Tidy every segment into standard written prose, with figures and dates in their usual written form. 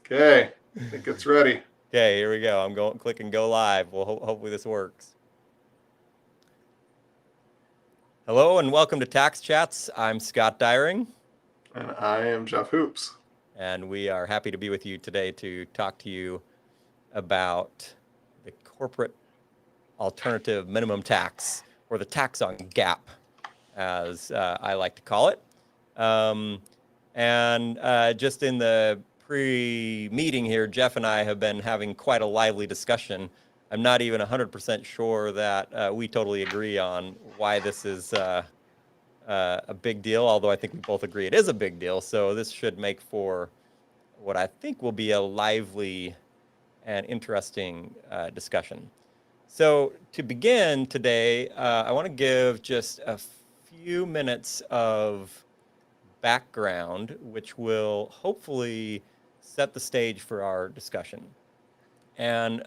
Okay, I think it's ready. Okay, here we go. I'm going click and go live. Well, hopefully this works. Hello and welcome to Tax Chats. I'm Scott Dyring, And I am Jeff Hoops. and we are happy to be with you today to talk to you about the corporate alternative minimum tax, or the tax on GAAP, as I like to call it. And just in the pre-meeting here, Jeff and I have been having quite a lively discussion. I'm not even 100% sure that we totally agree on why this is a big deal, although I think we both agree it is a big deal. So this should make for what I think will be a lively and interesting discussion. So to begin today, I want to give just a few minutes of background, which will hopefully set the stage for our discussion. And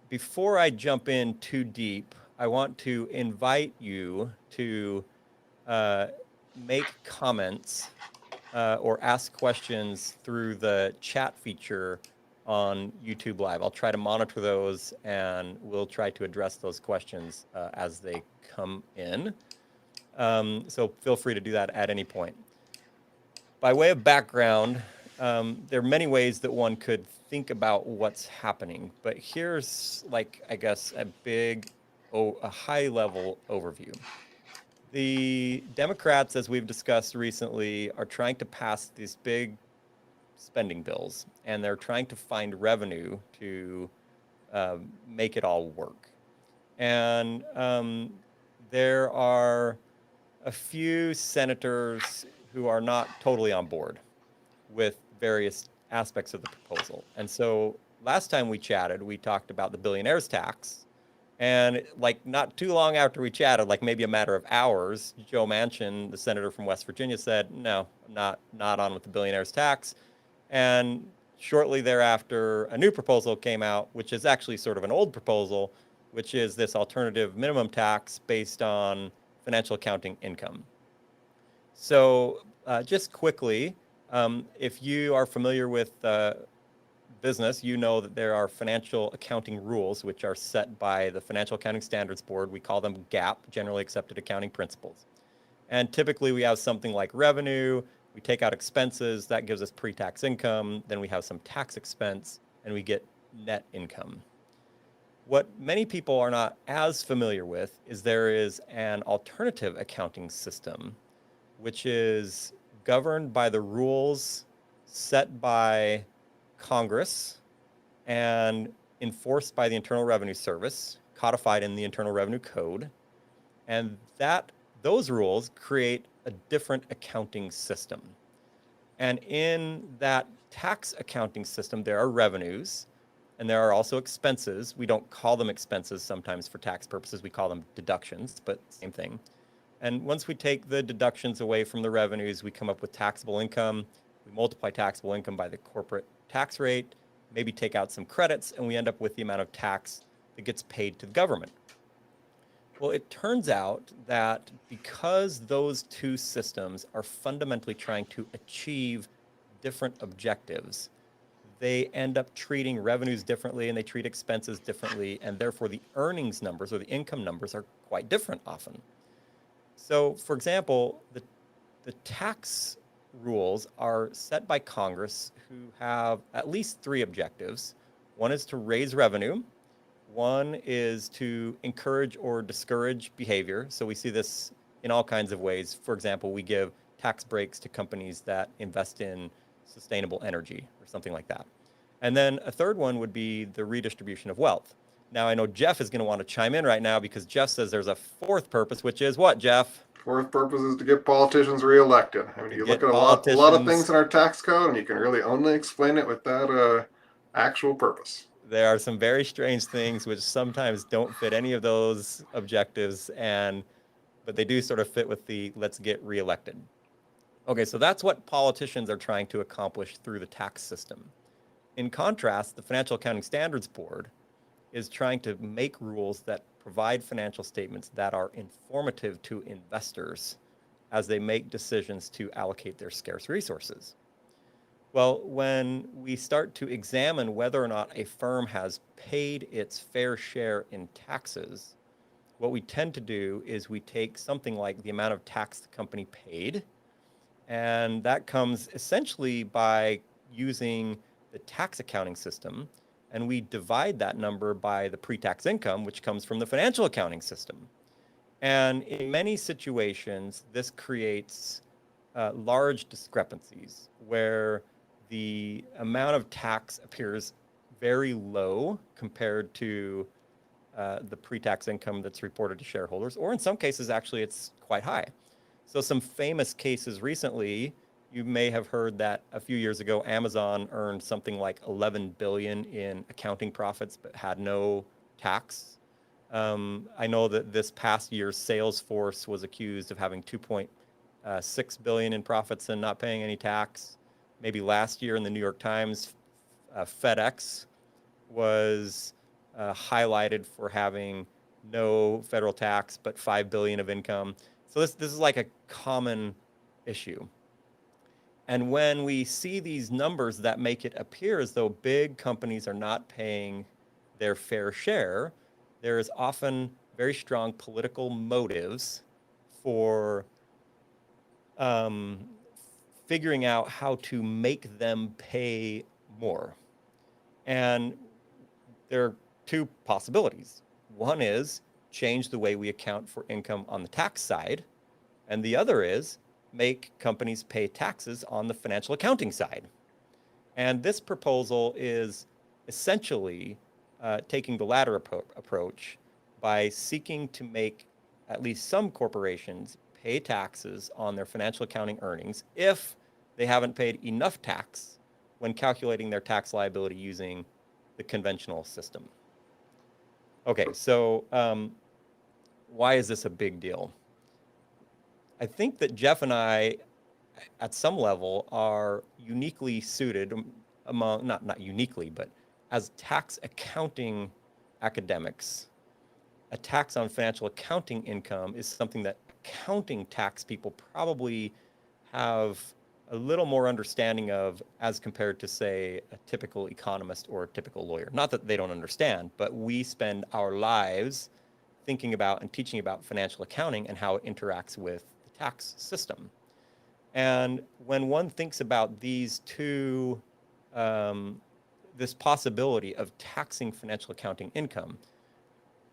before I jump in too deep, I want to invite you to make comments or ask questions through the chat feature on YouTube Live. I'll try to monitor those, and we'll try to address those questions as they come in. So feel free to do that at any point. By way of background, there are many ways that one could think about what's happening, but here's, like, I guess, a high-level overview. The Democrats, as we've discussed recently, are trying to pass these big spending bills, and they're trying to find revenue to make it all work. And there are a few senators who are not totally on board with various aspects of the proposal. And so last time we chatted, we talked about the billionaire's tax. And like not too long after we chatted, like maybe a matter of hours, Joe Manchin, the senator from West Virginia, said, "No, I'm not on with the billionaire's tax." And shortly thereafter, a new proposal came out, which is actually sort of an old proposal, which is this alternative minimum tax based on financial accounting income. So just quickly, if you are familiar with business, you know that there are financial accounting rules which are set by the Financial Accounting Standards Board. We call them GAAP, Generally Accepted Accounting Principles. And typically we have something like revenue, we take out expenses, that gives us pre-tax income, then we have some tax expense, and we get net income. What many people are not as familiar with is there is an alternative accounting system, which is governed by the rules set by Congress and enforced by the Internal Revenue Service, codified in the Internal Revenue Code. And those rules create a different accounting system. And in that tax accounting system, there are revenues and there are also expenses. We don't call them expenses sometimes for tax purposes. We call them deductions, but same thing. And once we take the deductions away from the revenues, we come up with taxable income. We multiply taxable income by the corporate tax rate, maybe take out some credits, and we end up with the amount of tax that gets paid to the government. Well, it turns out that because those two systems are fundamentally trying to achieve different objectives, they end up treating revenues differently and they treat expenses differently, and therefore the earnings numbers or the income numbers are quite different often. So, for example, the tax rules are set by Congress, who have at least three objectives. One is to raise revenue. One is to encourage or discourage behavior. So we see this in all kinds of ways. For example, we give tax breaks to companies that invest in sustainable energy or something like that. And then a third one would be the redistribution of wealth. Now, I know Jeff is going to want to chime in right now because Jeff says there's a fourth purpose, which is what, Jeff? Fourth purpose is to get politicians reelected. I mean, To you look get at a lot of things politicians. in our tax code, and you can really only explain it with that actual purpose. There are some very strange things which sometimes don't fit any of those objectives, but they do sort of fit with the let's get reelected. Okay, so that's what politicians are trying to accomplish through the tax system. In contrast, the Financial Accounting Standards Board is trying to make rules that provide financial statements that are informative to investors as they make decisions to allocate their scarce resources. Well, when we start to examine whether or not a firm has paid its fair share in taxes, what we tend to do is we take something like the amount of tax the company paid, and that comes essentially by using the tax accounting system, and we divide that number by the pre-tax income, which comes from the financial accounting system. And in many situations, this creates large discrepancies where the amount of tax appears very low compared to the pre-tax income that's reported to shareholders, or in some cases, actually, it's quite high. So some famous cases recently, you may have heard that a few years ago, Amazon earned something like 11 billion in accounting profits, but had no tax. I know that this past year, Salesforce was accused of having 2.6 billion in profits and not paying any tax. Maybe last year in the New York Times, FedEx was highlighted for having no federal tax but 5 billion of income. So this is like a common issue. And when we see these numbers that make it appear as though big companies are not paying their fair share, there is often very strong political motives for figuring out how to make them pay more. And there are two possibilities. One is change the way we account for income on the tax side, and the other is make companies pay taxes on the financial accounting side. And this proposal is essentially taking the latter approach by seeking to make at least some corporations pay taxes on their financial accounting earnings if they haven't paid enough tax when calculating their tax liability using the conventional system. Okay, so why is this a big deal? I think that Jeff and I, at some level, are uniquely suited among, not uniquely, but as tax accounting academics. A tax on financial accounting income is something that accounting tax people probably have a little more understanding of as compared to, say, a typical economist or a typical lawyer. Not that they don't understand, but we spend our lives thinking about and teaching about financial accounting and how it interacts with the tax system. And when one thinks about these two, this possibility of taxing financial accounting income,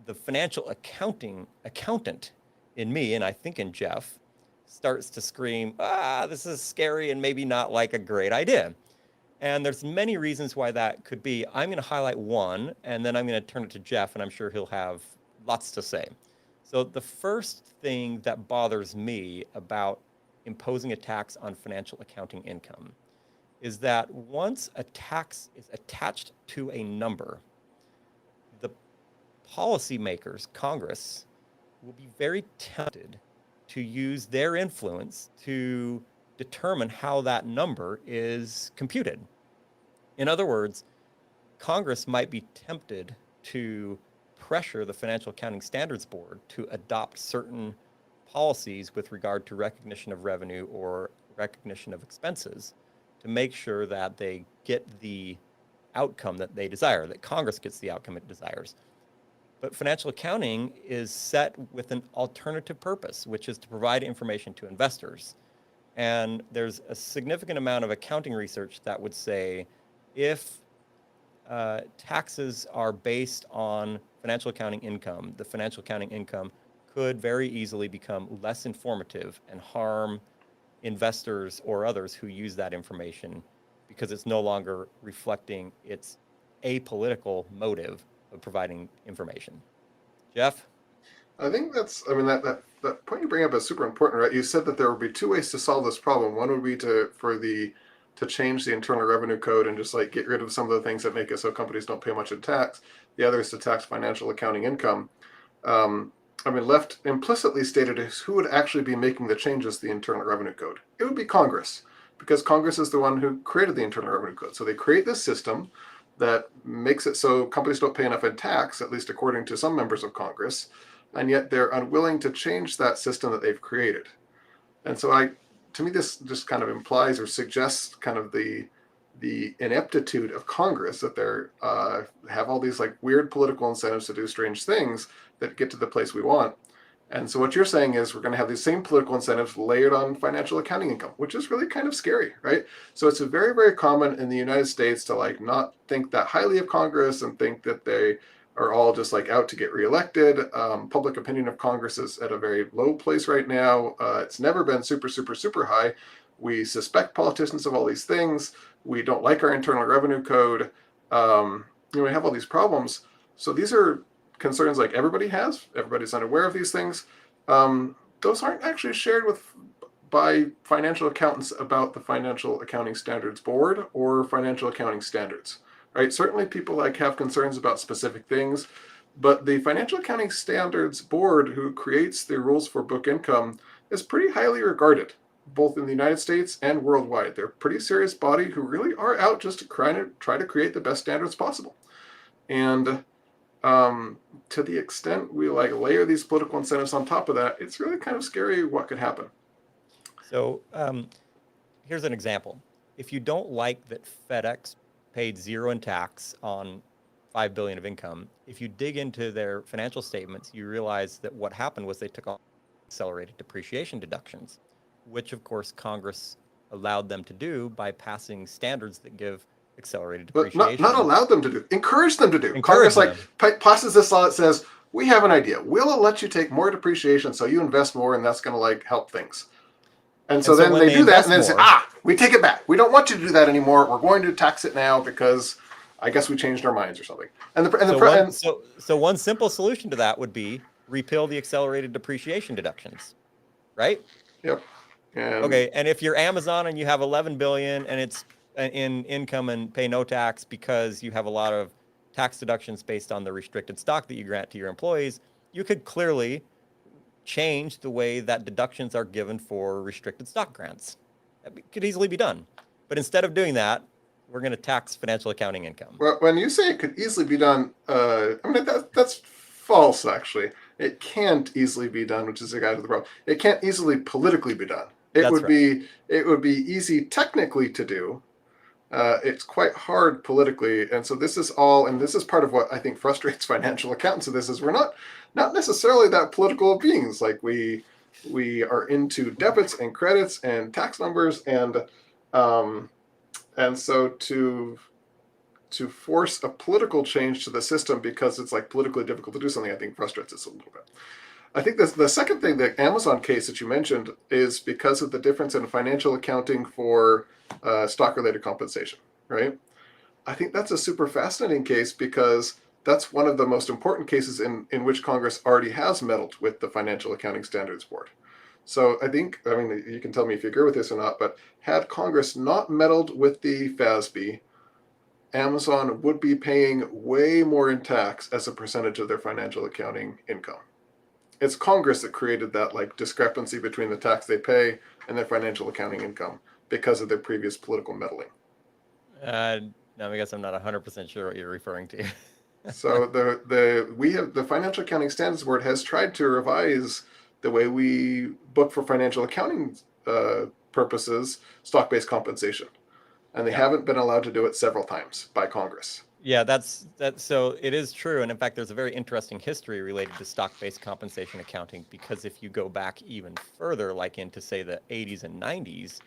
the financial accountant in me, and I think in Jeff, starts to scream, this is scary and maybe not like a great idea. And there's many reasons why that could be. I'm going to highlight one, and then I'm going to turn it to Jeff, and I'm sure he'll have lots to say. So the first thing that bothers me about imposing a tax on financial accounting income is that once a tax is attached to a number, the policymakers, Congress, will be very tempted to use their influence to determine how that number is computed. In other words, Congress might be tempted to pressure the Financial Accounting Standards Board to adopt certain policies with regard to recognition of revenue or recognition of expenses to make sure that they get the outcome that they desire, that Congress gets the outcome it desires. But financial accounting is set with an alternative purpose, which is to provide information to investors. And there's a significant amount of accounting research that would say if taxes are based on financial accounting income, the financial accounting income could very easily become less informative and harm investors or others who use that information because it's no longer reflecting its apolitical motive of providing information. Jeff? I think that point you bring up is super important, right? You said that there would be two ways to solve this problem. One would be to change the Internal Revenue Code and just like get rid of some of the things that make it so companies don't pay much in tax. The other is to tax financial accounting income. Left implicitly stated is who would actually be making the changes to the Internal Revenue Code. It would be Congress, because Congress is the one who created the Internal Revenue Code. So they create this system that makes it so companies don't pay enough in tax, at least according to some members of Congress, and yet they're unwilling to change that system that they've created. And so to me, this just kind of implies or suggests kind of the the ineptitude of Congress, that they're have all these like weird political incentives to do strange things that get to the place we want. And so what you're saying is we're going to have these same political incentives layered on financial accounting income, which is really kind of scary, right? So it's a very, very common in the United States to like not think that highly of Congress and think that they are all just like out to get reelected. Public opinion of Congress is at a very low place right now. It's never been super, super, super high. We suspect politicians of all these things. We don't like our Internal Revenue Code. We have all these problems. So these are concerns like everybody has. Everybody's unaware of these things. Those aren't actually shared by financial accountants about the Financial Accounting Standards Board or financial accounting standards, right? Certainly people like have concerns about specific things, but the Financial Accounting Standards Board, who creates the rules for book income, is pretty highly regarded, both in the United States and worldwide. They're a pretty serious body who really are out just to try to create the best standards possible. And to the extent we like layer these political incentives on top of that, it's really kind of scary what could happen. So here's an example. If you don't like that FedEx paid zero in tax on $5 billion of income, if you dig into their financial statements, you realize that what happened was they took off accelerated depreciation deductions, which of course Congress allowed them to do by passing standards that give accelerated depreciation. But not allowed them to do, encourage them to do. Encourage Congress like passes this law that says, we have an idea. We'll let you take more depreciation so you invest more, and that's going to like help things. And so then when they do that, and then invest say, we take it back. We don't want you to do that anymore. We're going to tax it now because I guess we changed our minds or something. So one simple solution to that would be repeal the accelerated depreciation deductions, right? Yep. Okay, and if you're Amazon and you have 11 billion and it's in income and pay no tax because you have a lot of tax deductions based on the restricted stock that you grant to your employees, you could clearly change the way that deductions are given for restricted stock grants. That could easily be done. But instead of doing that, we're going to tax financial accounting income. Well, when you say it could easily be done, I mean, that's false, actually. It can't easily be done, which is the guy to the problem. It can't easily politically be done. It would be easy technically to do. It's quite hard politically, and so this is part of what I think frustrates financial accountants. Of this is we're not necessarily that political beings. Like we are into debits and credits and tax numbers, and so to force a political change to the system because it's like politically difficult to do something, I think frustrates us a little bit. I think the second thing, the Amazon case that you mentioned, is because of the difference in financial accounting for stock-related compensation, right? I think that's a super fascinating case because that's one of the most important cases in which Congress already has meddled with the Financial Accounting Standards Board. So I mean, you can tell me if you agree with this or not, but had Congress not meddled with the FASB, Amazon would be paying way more in tax as a percentage of their financial accounting income. It's Congress that created that like discrepancy between the tax they pay and their financial accounting income because of their previous political meddling. No, I guess I'm not 100% sure what you're referring to. So the Financial Accounting Standards Board has tried to revise the way we book for financial accounting purposes stock-based compensation, and they haven't been allowed to do it several times by Congress. Yeah, that's so it is true. And in fact, there's a very interesting history related to stock-based compensation accounting, because if you go back even further, like into say the 80s and 90s,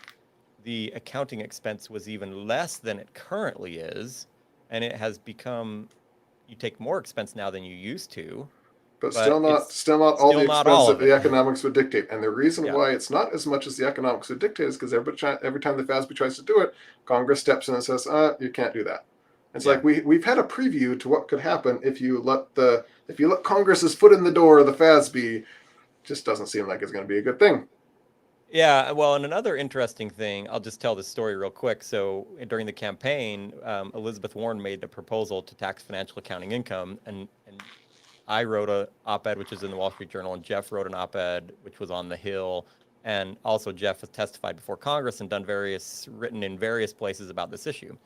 the accounting expense was even less than it currently is. And it has become, you take more expense now than you used to. But still not all the expense that the economics would dictate. And the reason why it's not as much as the economics would dictate is because every time the FASB tries to do it, Congress steps in and says, you can't do that. It's like we've had a preview to what could happen if you let Congress's foot in the door of the FASB. Just doesn't seem like it's going to be a good thing. Yeah, well, and another interesting thing, I'll just tell this story real quick. So during the campaign, Elizabeth Warren made a proposal to tax financial accounting income, and I wrote an op-ed, which is in the Wall Street Journal, and Jeff wrote an op-ed, which was on the Hill. And also Jeff has testified before Congress and written in various places about this issue.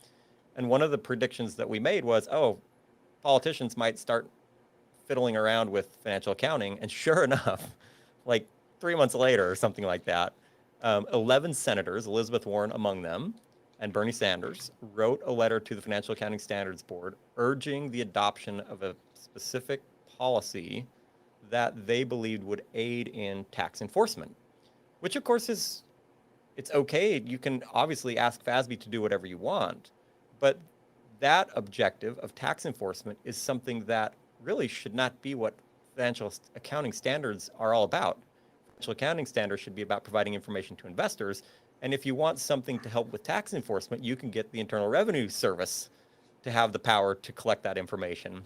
And one of the predictions that we made was, politicians might start fiddling around with financial accounting. And sure enough, like 3 months later or something like that, 11 senators, Elizabeth Warren among them, and Bernie Sanders wrote a letter to the Financial Accounting Standards Board urging the adoption of a specific policy that they believed would aid in tax enforcement, which of course it's okay. You can obviously ask FASB to do whatever you want, but that objective of tax enforcement is something that really should not be what financial accounting standards are all about. Financial accounting standards should be about providing information to investors. And if you want something to help with tax enforcement, you can get the Internal Revenue Service to have the power to collect that information,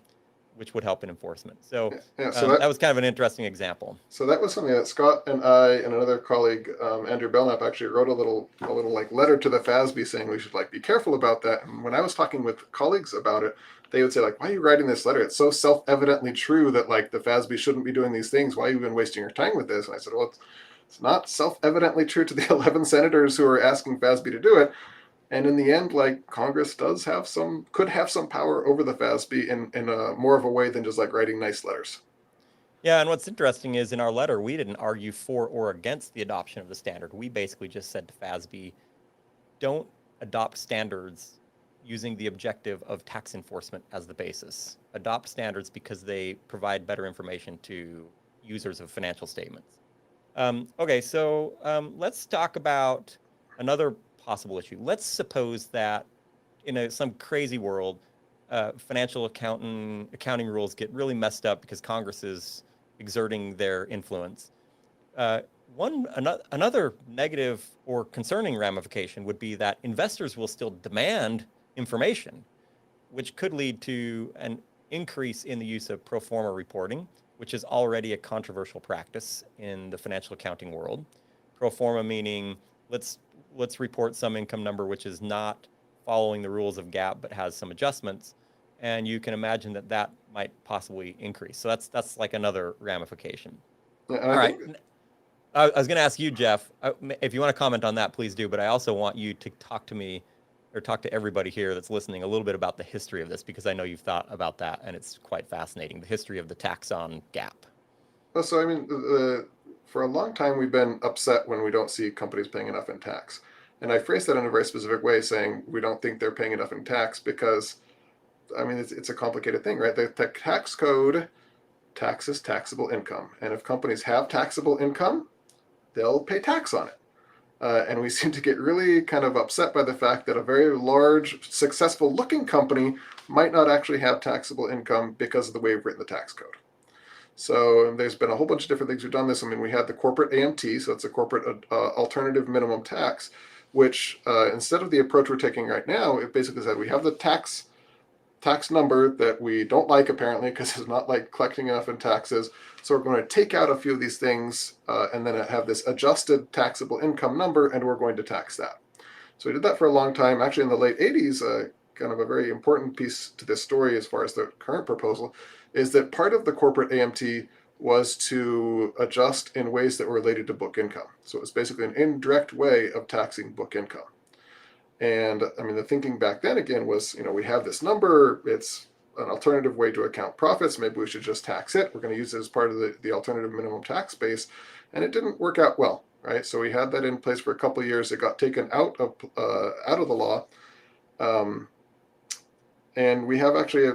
which would help in enforcement. So, Yeah, so that was kind of an interesting example. So that was something that Scott and I and another colleague, Andrew Belknap, actually wrote a little like letter to the FASB saying we should like be careful about that. And when I was talking with colleagues about it, they would say like, "Why are you writing this letter? It's so self-evidently true that like the FASB shouldn't be doing these things. Why have you been wasting your time with this?" And I said, "Well, it's not self-evidently true to the 11 senators who are asking FASB to do it. And in the end, like Congress could have some power over the FASB in a more of a way than just like writing nice letters." Yeah, and what's interesting is in our letter, we didn't argue for or against the adoption of the standard. We basically just said to FASB, don't adopt standards using the objective of tax enforcement as the basis. Adopt standards because they provide better information to users of financial statements. Okay, so let's talk about another possible issue. Let's suppose that in some crazy world, financial accounting rules get really messed up because Congress is exerting their influence. Another negative or concerning ramification would be that investors will still demand information, which could lead to an increase in the use of pro forma reporting, which is already a controversial practice in the financial accounting world. Pro forma meaning let's report some income number which is not following the rules of GAAP but has some adjustments, and you can imagine that might possibly increase. So that's like another ramification. Yeah, All right. I was going to ask you, Jeff, if you want to comment on that, please do. But I also want you to talk to me or talk to everybody here that's listening a little bit about the history of this, because I know you've thought about that and it's quite fascinating, the history of the tax on GAAP. Well, so I mean, for a long time we've been upset when we don't see companies paying enough in tax. And I phrase that in a very specific way, saying we don't think they're paying enough in tax because, I mean, it's a complicated thing, right? The tax code taxes taxable income. And if companies have taxable income, they'll pay tax on it. And we seem to get really kind of upset by the fact that a very large, successful looking company might not actually have taxable income because of the way we've written the tax code. So there's been a whole bunch of different things we've done this. I mean, we had the corporate AMT, so it's a corporate alternative minimum tax, which instead of the approach we're taking right now, it basically said we have the tax number that we don't like apparently because it's not like collecting enough in taxes. So we're going to take out a few of these things and then have this adjusted taxable income number, and we're going to tax that. So we did that for a long time. Actually, in the late 80s, kind of a very important piece to this story as far as the current proposal is that part of the corporate AMT was to adjust in ways that were related to book income. So it was basically an indirect way of taxing book income. And I mean, the thinking back then again was, we have this number, it's an alternative way to account profits. Maybe we should just tax it. We're going to use it as part of the alternative minimum tax base. And it didn't work out well, right? So we had that in place for a couple of years. It got taken out of the law. And we have actually,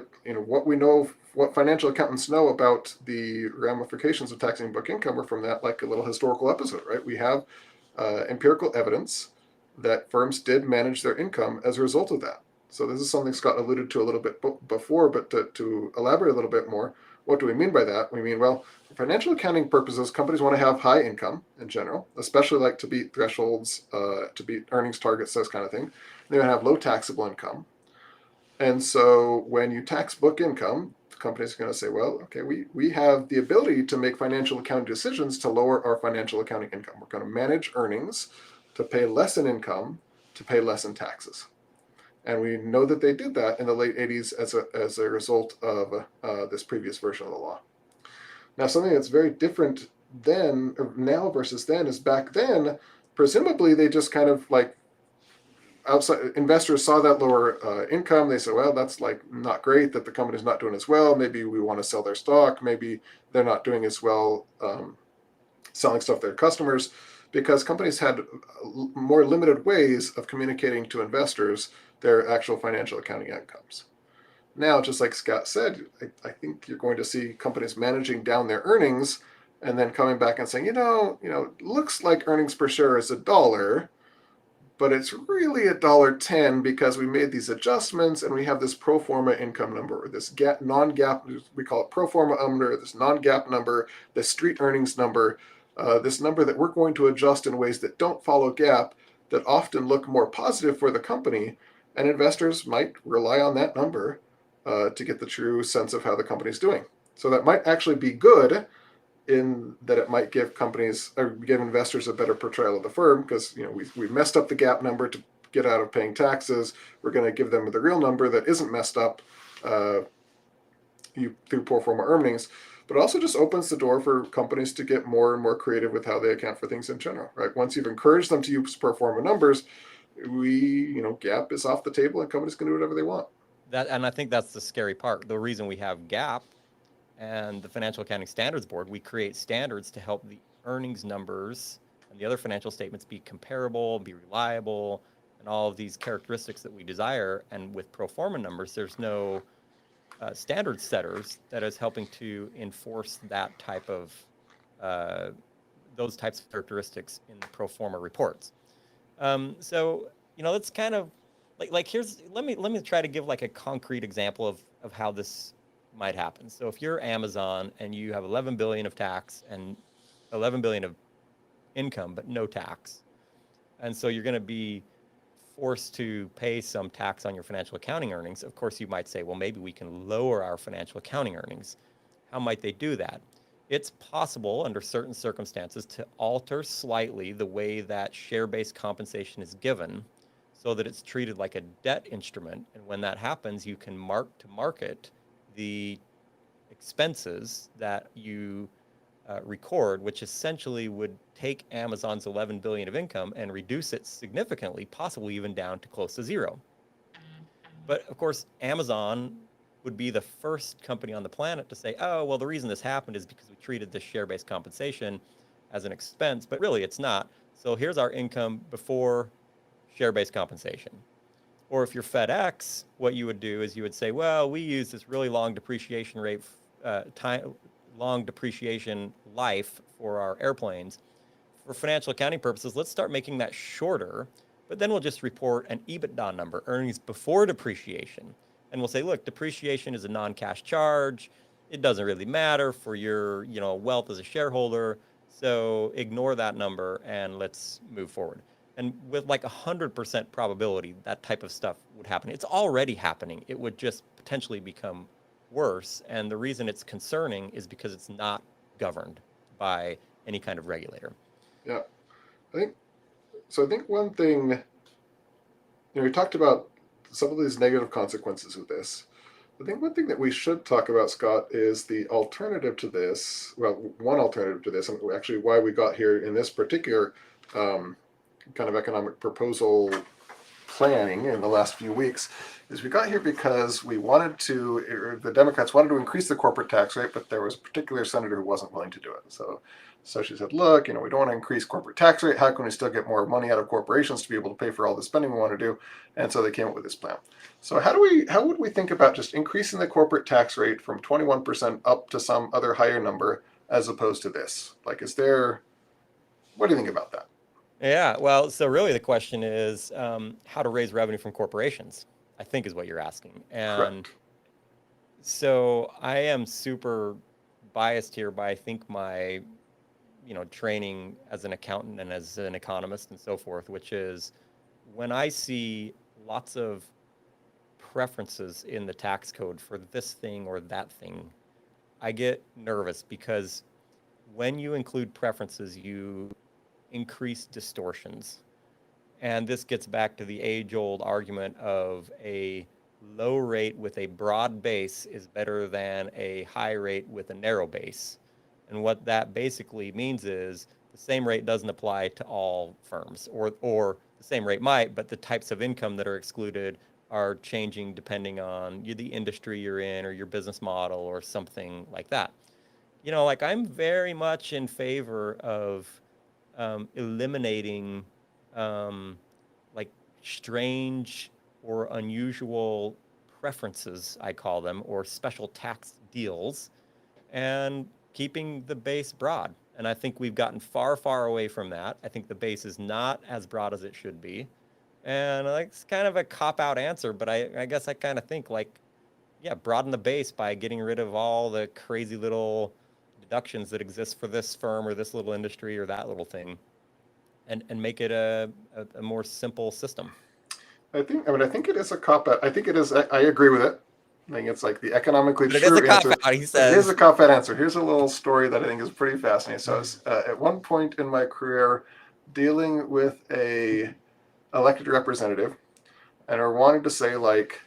what financial accountants know about the ramifications of taxing book income are from that, like a little historical episode, right? We have empirical evidence that firms did manage their income as a result of that. So this is something Scott alluded to a little bit before, but to elaborate a little bit more, what do we mean by that? We mean, well, for financial accounting purposes, companies want to have high income in general, especially like to beat thresholds, to beat earnings targets, those kind of things. They want to have low taxable income. And so when you tax book income, the companies are going to say, well, okay, we have the ability to make financial accounting decisions to lower our financial accounting income. We're going to manage earnings to pay less in income, to pay less in taxes. And we know that they did that in the late 80s as a result of this previous version of the law. Now, something that's very different now versus then is back then, presumably they just kind of like outside investors saw that lower income. They said, well, that's like not great that the company's not doing as well. Maybe we want to sell their stock. Maybe they're not doing as well selling stuff to their customers. because companies had more limited ways of communicating to investors their actual financial accounting outcomes. Now, just like Scott said, I think you're going to see companies managing down their earnings and then coming back and saying, looks like earnings per share is $1, but it's really $1.10 because we made these adjustments and we have this pro forma income number, or this non-GAAP, we call it pro forma number, this non-GAAP number, this street earnings number, this number that we're going to adjust in ways that don't follow GAAP, that often look more positive for the company, and investors might rely on that number to get the true sense of how the company's doing. So that might actually be good, in that it might give companies or give investors a better portrayal of the firm, because we messed up the GAAP number to get out of paying taxes. We're going to give them the real number that isn't messed up through pro forma earnings. But it also just opens the door for companies to get more and more creative with how they account for things in general, right? Once you've encouraged them to use pro forma numbers, GAAP is off the table and companies can do whatever they want. And I think that's the scary part. The reason we have GAAP and the Financial Accounting Standards Board, we create standards to help the earnings numbers and the other financial statements be comparable, be reliable, and all of these characteristics that we desire. And with pro forma numbers, there's no standard setters that is helping to enforce that type of those types of characteristics in the pro forma reports. So it's kind of like here's let me try to give like a concrete example of how this might happen. So if you're Amazon and you have 11 billion of tax and 11 billion of income but no tax, and so you're going to be forced to pay some tax on your financial accounting earnings, of course you might say, well, maybe we can lower our financial accounting earnings. How might they do that? It's possible under certain circumstances to alter slightly the way that share-based compensation is given so that it's treated like a debt instrument. And when that happens, you can mark to market the expenses that you record, which essentially would take Amazon's 11 billion of income and reduce it significantly, possibly even down to close to zero. But of course, Amazon would be the first company on the planet to say, oh, well, the reason this happened is because we treated this share-based compensation as an expense, but really it's not. So here's our income before share-based compensation. Or if you're FedEx, what you would do is you would say, well, we use this really long depreciation rate, long depreciation life for our airplanes. For financial accounting purposes, let's start making that shorter, but then we'll just report an EBITDA number, earnings before depreciation. And we'll say, look, depreciation is a non-cash charge. It doesn't really matter for your wealth as a shareholder. So ignore that number and let's move forward. And with like 100% probability, that type of stuff would happen. It's already happening. It would just potentially become worse. And the reason it's concerning is because it's not governed by any kind of regulator. Yeah. I think one thing, we talked about some of these negative consequences of this. I think one thing that we should talk about, Scott, is the alternative to this. Well, one alternative to this, and actually why we got here in this particular kind of economic proposal planning in the last few weeks, is we got here because the Democrats wanted to increase the corporate tax rate, but there was a particular senator who wasn't willing to do it. So she said, look, we don't want to increase corporate tax rate. How can we still get more money out of corporations to be able to pay for all the spending we want to do? And so they came up with this plan. So how would we think about just increasing the corporate tax rate from 21% up to some other higher number as opposed to this? What do you think about that? Yeah, well, so really the question is how to raise revenue from corporations, I think is what you're asking. And Correct. So I am super biased here by, I think, my training as an accountant and as an economist and so forth, which is when I see lots of preferences in the tax code for this thing or that thing, I get nervous because when you include preferences, you increase distortions. And this gets back to the age-old argument of a low rate with a broad base is better than a high rate with a narrow base. And what that basically means is the same rate doesn't apply to all firms, or the same rate might, but the types of income that are excluded are changing depending on the industry you're in or your business model or something like that. Like I'm very much in favor of eliminating like strange or unusual preferences, I call them, or special tax deals, and keeping the base broad. And I think we've gotten far, far away from that. I think the base is not as broad as it should be. And like, it's kind of a cop out answer, but I guess I kind of think like, yeah, broaden the base by getting rid of all the crazy little deductions that exist for this firm or this little industry or that little thing, and make it a more simple system. I think it is a cop out. I think it is. I agree with it. I think it's like the economically But it is a true cop answer. out, he But here's a says. cop out answer. Here's a little story that I think is pretty fascinating. So I was at one point in my career dealing with a elected representative, and are wanting to say like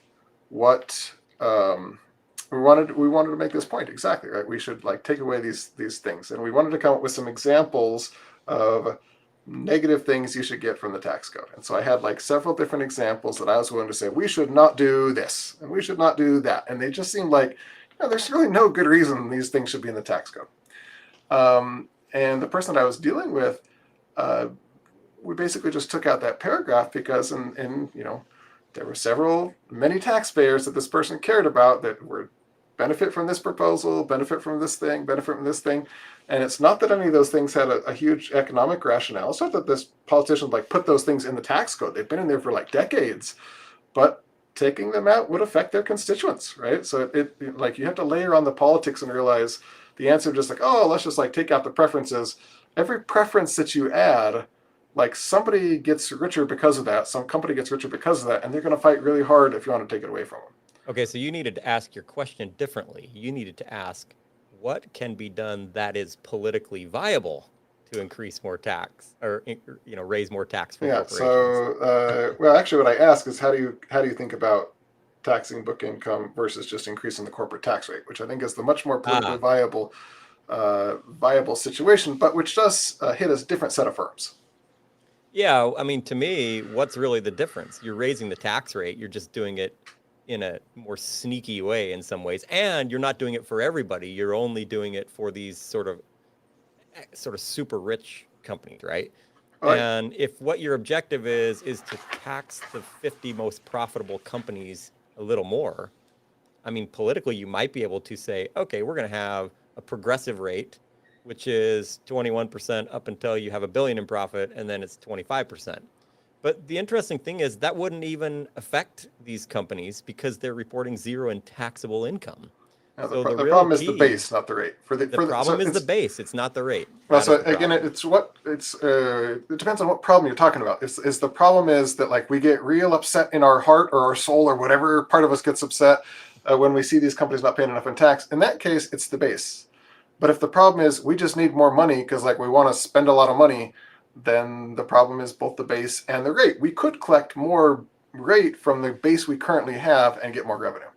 what we wanted to make this point exactly right. We should like take away these things, and we wanted to come up with some examples of negative things you should get from the tax code. And so I had like several different examples that I was willing to say we should not do this and we should not do that, and they just seemed like there's really no good reason these things should be in the tax code. And the person I was dealing with, we basically just took out that paragraph because in there were many taxpayers that this person cared about that were benefit from this proposal, benefit from this thing, benefit from this thing. And it's not that any of those things had a huge economic rationale. It's not that this politician like put those things in the tax code. They've been in there for like decades, but taking them out would affect their constituents, right? So it like you have to layer on the politics and realize the answer just like, oh, let's just like take out the preferences. Every preference that you add, like somebody gets richer because of that, some company gets richer because of that, and they're going to fight really hard if you want to take it away from them. Okay, so you needed to ask your question differently. You needed to ask, what can be done that is politically viable to increase more tax or raise more tax from Yeah. corporations? So, well, actually, what I ask is how do you think about taxing book income versus just increasing the corporate tax rate, which I think is the much more politically Ah, viable situation, but which does hit a different set of firms. yeah. I mean, to me, what's really the difference? You're raising the tax rate. You're just doing it in a more sneaky way in some ways, and you're not doing it for everybody. You're only doing it for these sort of super rich companies, right? Like, And if what your objective is to tax the 50 most profitable companies a little more, I mean, politically, you might be able to say, okay, we're going to have a progressive rate, which is 21% up until you have a billion in profit, and then it's 25%. But the interesting thing is that wouldn't even affect these companies because they're reporting zero in taxable income. So the the real problem is the key, base, not the rate. the So problem is the it's base. It's not the rate. well, That is so the again, problem. it depends on what problem you're talking about. Is the problem is that like we get real upset in our heart or our soul or whatever part of us gets upset when we see these companies not paying enough in tax. In that case, it's the base. But if the problem is we just need more money because like we want to spend a lot of money, then the problem is both the base and the rate. We could collect more rate from the base we currently have and get more revenue.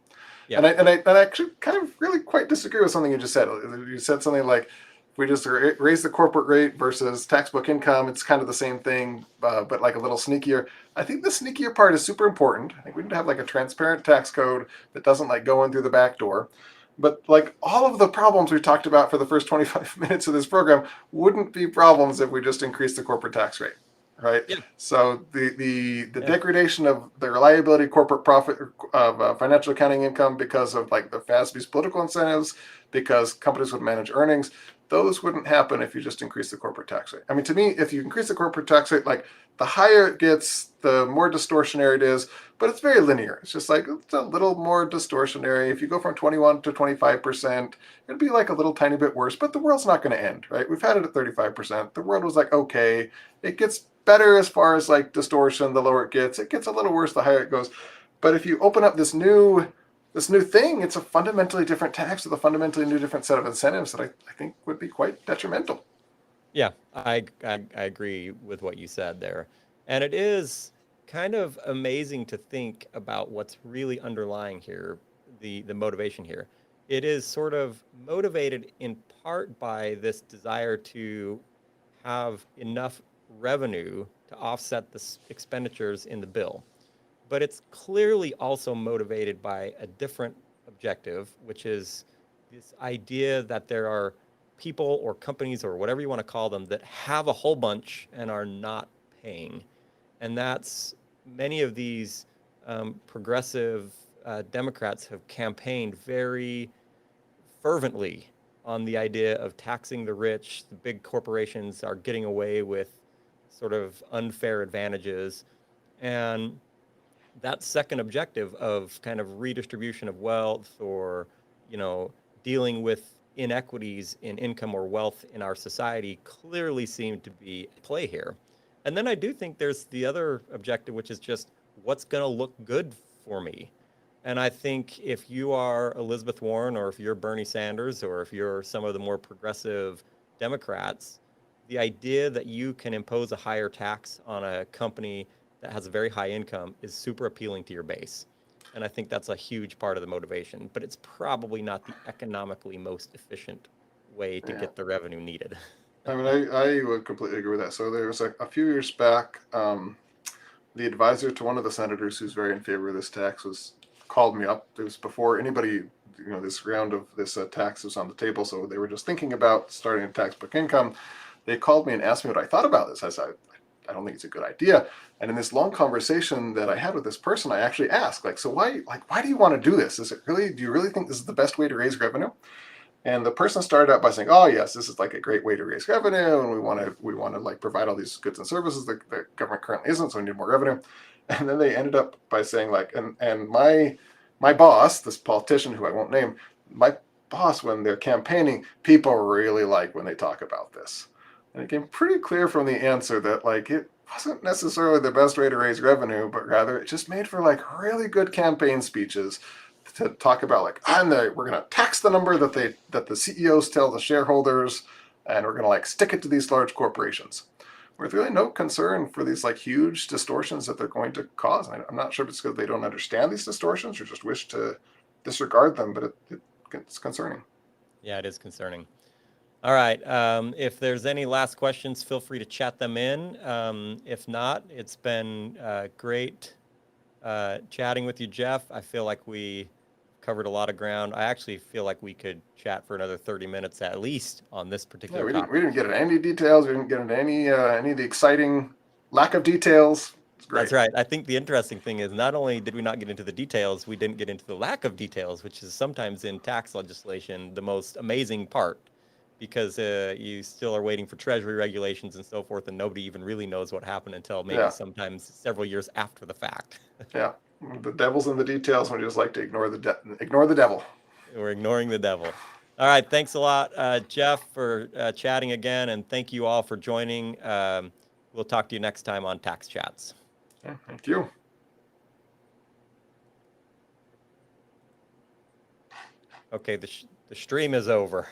Yeah. And I actually kind of really quite disagree with something you just said. You said something like, if we just raise the corporate rate versus tax book income, it's kind of the same thing, but like a little sneakier. I think the sneakier part is super important. I think we need to have like a transparent tax code that doesn't like go in through the back door. But like all of the problems we talked about for the first 25 minutes of this program wouldn't be problems if we just increased the corporate tax rate, right? Yeah. So the Yeah. degradation of the reliability of corporate profit of financial accounting income because of like the FASB's political incentives, because companies would manage earnings, those wouldn't happen if you just increase the corporate tax rate. I mean, to me, if you increase the corporate tax rate, like the higher it gets, the more distortionary it is, but it's very linear. It's just like it's a little more distortionary. If you go from 21 to 25%, it'd be like a little tiny bit worse, but the world's not going to end, right? We've had it at 35%. The world was like, okay, it gets better as far as like distortion. The lower it gets a little worse the higher it goes. But if you open up this new thing, it's a fundamentally different tax with a fundamentally new different set of incentives that I think would be quite detrimental. Yeah, I agree with what you said there. And it is kind of amazing to think about what's really underlying here, the motivation here. It is sort of motivated in part by this desire to have enough revenue to offset the expenditures in the bill. But it's clearly also motivated by a different objective, which is this idea that there are people or companies or whatever you want to call them that have a whole bunch and are not paying. And that's many of these progressive Democrats have campaigned very fervently on the idea of taxing the rich. The big corporations are getting away with sort of unfair advantages. And that second objective of kind of redistribution of wealth, or, you know, dealing with inequities in income or wealth in our society, clearly seem to be at play here. And then I do think there's the other objective, which is just what's going to look good for me. And I think if you are Elizabeth Warren, or if you're Bernie Sanders, or if you're some of the more progressive Democrats, the idea that you can impose a higher tax on a company that has a very high income is super appealing to your base. And I think that's a huge part of the motivation, but it's probably not the economically most efficient way to get the revenue needed. I mean, I would completely agree with that. So there was a few years back, the advisor to one of the senators who's very in favor of this tax called me up. It was before anybody, this round of this tax was on the table. So they were just thinking about starting a tax book income. They called me and asked me what I thought about this. I said, I don't think it's a good idea. And in this long conversation that I had with this person, I actually asked, so why do you want to do this? Do you really think this is the best way to raise revenue? And the person started out by saying, "Oh yes, this is like a great way to raise revenue, and we want to like provide all these goods and services that the government currently isn't, so we need more revenue." And then they ended up by saying and my boss, this politician who I won't name, my boss, when they're campaigning, people really like when they talk about this. And it became pretty clear from the answer that it wasn't necessarily the best way to raise revenue, but rather it just made for really good campaign speeches to talk about we're going to tax the number that the CEOs tell the shareholders, and we're going to stick it to these large corporations, with really no concern for these huge distortions that they're going to cause. I'm not sure if it's because they don't understand these distortions or just wish to disregard them, but it's concerning. Yeah, it is concerning. All right. If there's any last questions, feel free to chat them in. If not, it's been great chatting with you, Jeff. I feel like we covered a lot of ground. I actually feel like we could chat for another 30 minutes at least on this particular topic. We didn't get into any details. We didn't get into any of the exciting lack of details. It's great. That's right. I think the interesting thing is not only did we not get into the details, we didn't get into the lack of details, which is sometimes in tax legislation the most amazing part, because you still are waiting for Treasury regulations and so forth, and nobody even really knows what happened until maybe sometimes several years after the fact. Yeah. The devil's in the details, and we just like to ignore the devil. We're ignoring the devil. All right. Thanks a lot, Jeff, for chatting again. And thank you all for joining. We'll talk to you next time on Tax Chats. Yeah, thank you. Okay. The stream is over.